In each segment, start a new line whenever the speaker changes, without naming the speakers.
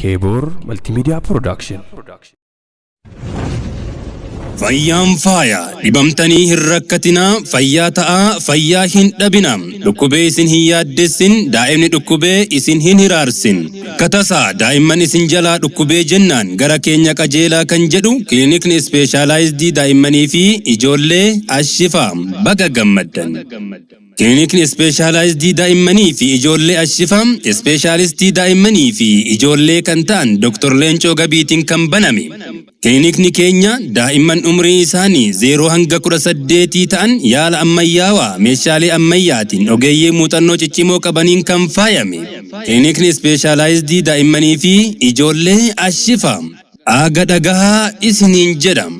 Kebor Multimedia Production.
Fayyaan faaya dhibamtanii hin rakkatina fayyaa ta'a fayyaa hin dhabina dhukkubee isin hin yaaddessin daa'imni dhukkubee isin hin hiraarsin katasa daa'imman isin jalaa dhukkubee jennaan gara keenya qajeelaa kan jedhu klinikni specialized daa'immanii fi ijoollee Ashifa baga gammaddan. Klinikni specialized daa'immanii fi ijoollee Ashifa specialist daa'immanii fi ijoollee kan ta'an Dr. Leencoo Gabiitiin kan baname. Klinikni keenya daa'imman umrii isaanii 0 hanga 18 ta'an yaala ammayyaawaa meeshaalee ammayyaatiin ogeeyyii muuxannoo ciccimoo qabaniin kan faayame. Klinikni specialized daa'immanii fi ijoollee Ashifa aga dhagahaa isiniin jedham.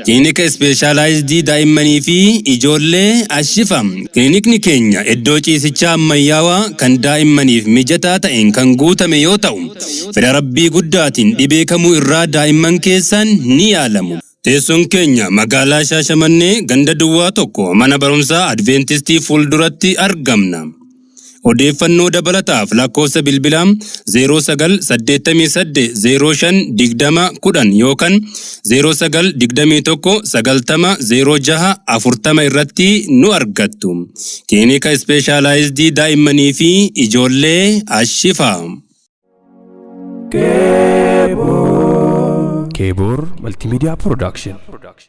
Klinika specialized daa'immanii fi ijoollee Ashifa. Klinikni keenya iddoo ciisichaa ammayyaawaa kan daa'immaniif mijataa ta'een kan guutame yoo ta'u, fedha Rabbii guddaatiin dhibee kamuu irraa daa'imman keessan ni yaalamu. Teessoon keenya magaalaa Shaashamannee ganda duwwaa tokko mana barumsaa Adventistii fuulduratti argamna. Odeeffannoo dabalataaf lakkoofsa bilbilaa 0988052010 yookaan 0921900640 irratti nu argattu. Klinika specialized daa'immanii fi ijoollee Ashifa.
Kebor Multimedia Production.